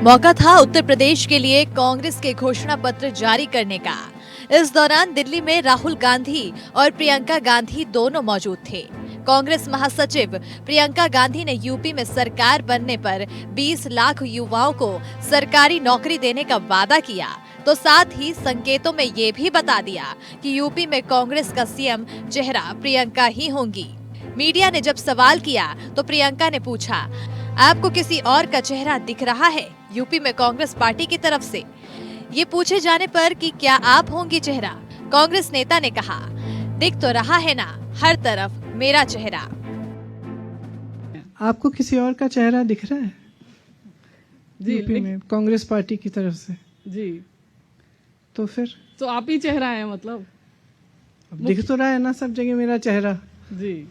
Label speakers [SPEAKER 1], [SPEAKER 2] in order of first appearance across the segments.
[SPEAKER 1] मौका था उत्तर प्रदेश के लिए कांग्रेस के घोषणा पत्र जारी करने का। इस दौरान दिल्ली में राहुल गांधी और प्रियंका गांधी दोनों मौजूद थे। कांग्रेस महासचिव प्रियंका गांधी ने यूपी में सरकार बनने पर 20 लाख युवाओं को सरकारी नौकरी देने का वादा किया, तो साथ ही संकेतों में ये भी बता दिया कि यूपी में कांग्रेस का सीएम चेहरा प्रियंका ही होंगी। मीडिया ने जब सवाल किया तो प्रियंका ने पूछा, आपको किसी और का चेहरा दिख रहा है यूपी में कांग्रेस पार्टी की तरफ से? ये पूछे जाने पर कि क्या आप होंगी चेहरा, कांग्रेस नेता ने कहा, दिख तो रहा है ना हर तरफ मेरा चेहरा।
[SPEAKER 2] आपको किसी और का चेहरा दिख रहा है
[SPEAKER 3] जी,
[SPEAKER 2] यूपी में कांग्रेस पार्टी की तरफ से?
[SPEAKER 3] जी,
[SPEAKER 2] तो फिर
[SPEAKER 3] तो आप ही चेहरा है मतलब।
[SPEAKER 2] अब दिख तो रहा है ना सब जगह मेरा चेहरा।
[SPEAKER 3] जी,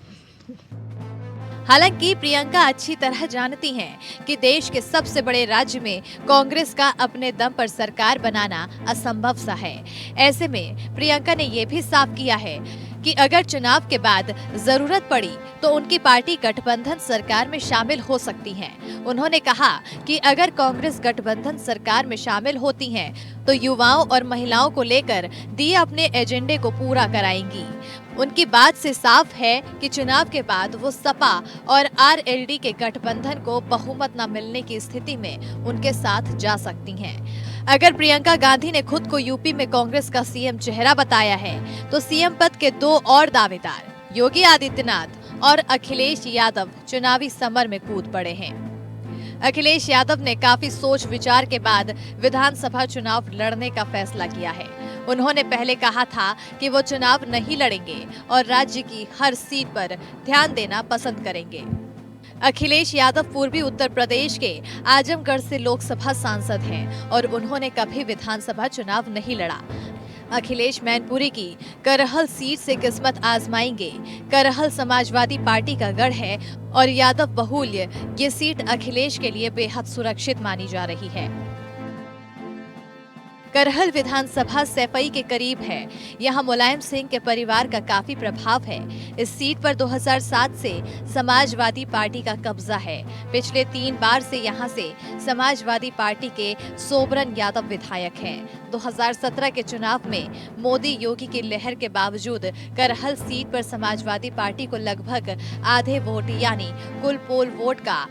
[SPEAKER 1] हालांकि प्रियंका अच्छी तरह जानती हैं कि देश के सबसे बड़े राज्य में कांग्रेस का अपने दम पर सरकार बनाना असंभव सा है। ऐसे में प्रियंका ने ये भी साफ किया है कि अगर चुनाव के बाद जरूरत पड़ी तो उनकी पार्टी गठबंधन सरकार में शामिल हो सकती है। उन्होंने कहा कि अगर कांग्रेस गठबंधन सरकार में शामिल होती है तो युवाओं और महिलाओं को लेकर दिए अपने एजेंडे को पूरा कराएंगी। उनकी बात से साफ है कि चुनाव के बाद वो सपा और आरएलडी के गठबंधन को बहुमत न मिलने की स्थिति में उनके साथ जा सकती हैं। अगर प्रियंका गांधी ने खुद को यूपी में कांग्रेस का सीएम चेहरा बताया है तो सीएम पद के दो और दावेदार योगी आदित्यनाथ और अखिलेश यादव चुनावी समर में कूद पड़े हैं। अखिलेश यादव ने काफी सोच विचार के बाद विधानसभा चुनाव लड़ने का फैसला किया है। उन्होंने पहले कहा था कि वो चुनाव नहीं लड़ेंगे और राज्य की हर सीट पर ध्यान देना पसंद करेंगे। अखिलेश यादव पूर्वी उत्तर प्रदेश के आजमगढ़ से लोकसभा सांसद हैं और उन्होंने कभी विधानसभा चुनाव नहीं लड़ा। अखिलेश मैनपुरी की करहल सीट से किस्मत आजमाएंगे। करहल समाजवादी पार्टी का गढ़ है और यादव बहुल्य ये सीट अखिलेश के लिए बेहद सुरक्षित मानी जा रही है। करहल विधानसभा सैफई के करीब है। यहाँ मुलायम सिंह के परिवार का काफी प्रभाव है। इस सीट पर 2007 से समाजवादी पार्टी का कब्जा है। पिछले 3 बार से यहाँ से समाजवादी पार्टी के सोबरन यादव विधायक हैं। 2017 के चुनाव में मोदी योगी की लहर के बावजूद करहल सीट पर समाजवादी पार्टी को लगभग आधे वोट यानी कुल पोल वोट का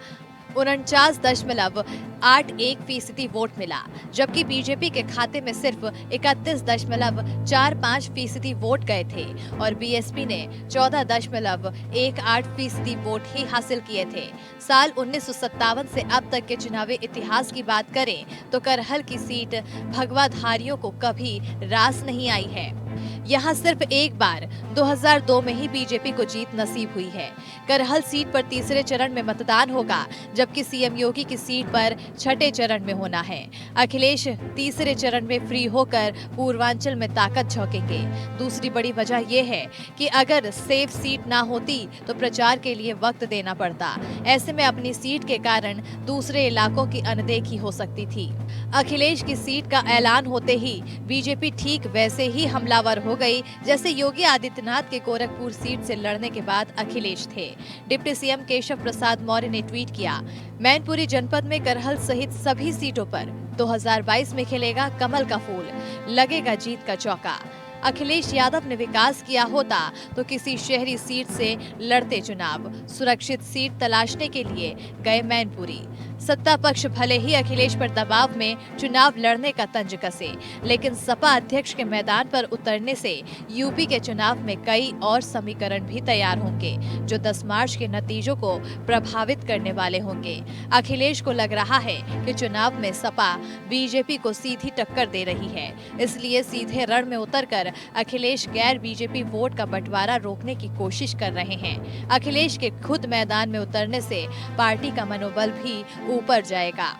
[SPEAKER 1] 49.81% वोट मिला, जबकि बीजेपी के खाते में सिर्फ 31.45% वोट गए थे और बीएसपी ने 14.18% वोट ही हासिल किए थे। साल 1957 से अब तक के चुनावी इतिहास की बात करें तो करहल की सीट भगवाधारियों को कभी रास नहीं आई है। यहाँ सिर्फ एक बार 2002 में ही बीजेपी को जीत नसीब हुई है। करहल सीट पर तीसरे चरण में मतदान होगा, जबकि सीएम योगी की सीट पर छठे चरण में होना है। अखिलेश तीसरे चरण में फ्री होकर पूर्वांचल में ताकत झोंकेंगे। दूसरी बड़ी वजह यह है कि अगर सेफ सीट ना होती तो प्रचार के लिए वक्त देना पड़ता। ऐसे में अपनी सीट के कारण दूसरे इलाकों की अनदेखी हो सकती थी। अखिलेश की सीट का ऐलान होते ही बीजेपी ठीक वैसे ही हमलावर हो गई जैसे योगी आदित्यनाथ के गोरखपुर सीट से लड़ने के बाद अखिलेश थे। डिप्टी सीएम केशव प्रसाद मौर्य ने ट्वीट किया, मैनपुरी जनपद में करहल सहित सभी सीटों पर 2022 में खिलेगा कमल का फूल, लगेगा जीत का चौका। अखिलेश यादव ने विकास किया होता तो किसी शहरी सीट से लड़ते चुनाव। सुरक्षित सीट तलाशने के लिए गए मैनपुरी। सत्ता पक्ष भले ही अखिलेश पर दबाव में चुनाव लड़ने का तंज कसे, लेकिन सपा अध्यक्ष के मैदान पर उतरने से यूपी के चुनाव में कई और समीकरण भी तैयार होंगे जो 10 मार्च के नतीजों को प्रभावित करने वाले होंगे। अखिलेश को लग रहा है कि चुनाव में सपा बीजेपी को सीधी टक्कर दे रही है, इसलिए सीधे रण में उतरकर अखिलेश गैर बीजेपी वोट का बंटवारा रोकने की कोशिश कर रहे हैं। अखिलेश के खुद मैदान में उतरने से पार्टी का मनोबल भी ऊपर जाएगा।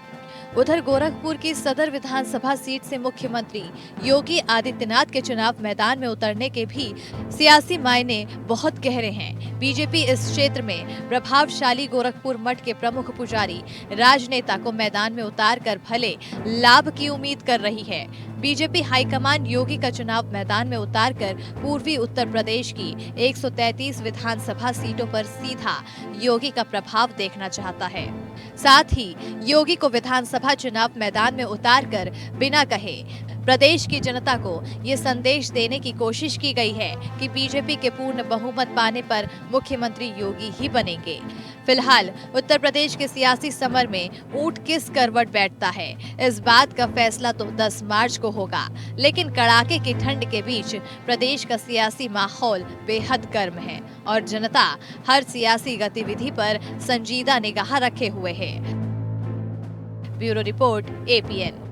[SPEAKER 1] उधर गोरखपुर की सदर विधानसभा सीट से मुख्यमंत्री योगी आदित्यनाथ के चुनाव मैदान में उतरने के भी सियासी मायने बहुत गहरे हैं। बीजेपी इस क्षेत्र में प्रभावशाली गोरखपुर मठ के प्रमुख पुजारी राजनेता को मैदान में उतारकर भले लाभ की उम्मीद कर रही है। बीजेपी हाईकमान योगी का चुनाव मैदान में उतारकर पूर्वी उत्तर प्रदेश की 133 विधानसभा सीटों पर सीधा योगी का प्रभाव देखना चाहता है। साथ ही योगी को विधानसभा चुनाव मैदान में उतारकर बिना कहे प्रदेश की जनता को ये संदेश देने की कोशिश की गई है कि बीजेपी के पूर्ण बहुमत पाने पर मुख्यमंत्री योगी ही बनेंगे। फिलहाल उत्तर प्रदेश के सियासी समर में ऊंट किस करवट बैठता है, इस बात का फैसला तो 10 मार्च को होगा। लेकिन कड़ाके की ठंड के बीच प्रदेश का सियासी माहौल बेहद गर्म है और जनता हर सियासी गतिविधि पर संजीदा निगाह रखे हुए है। Bureau report APN।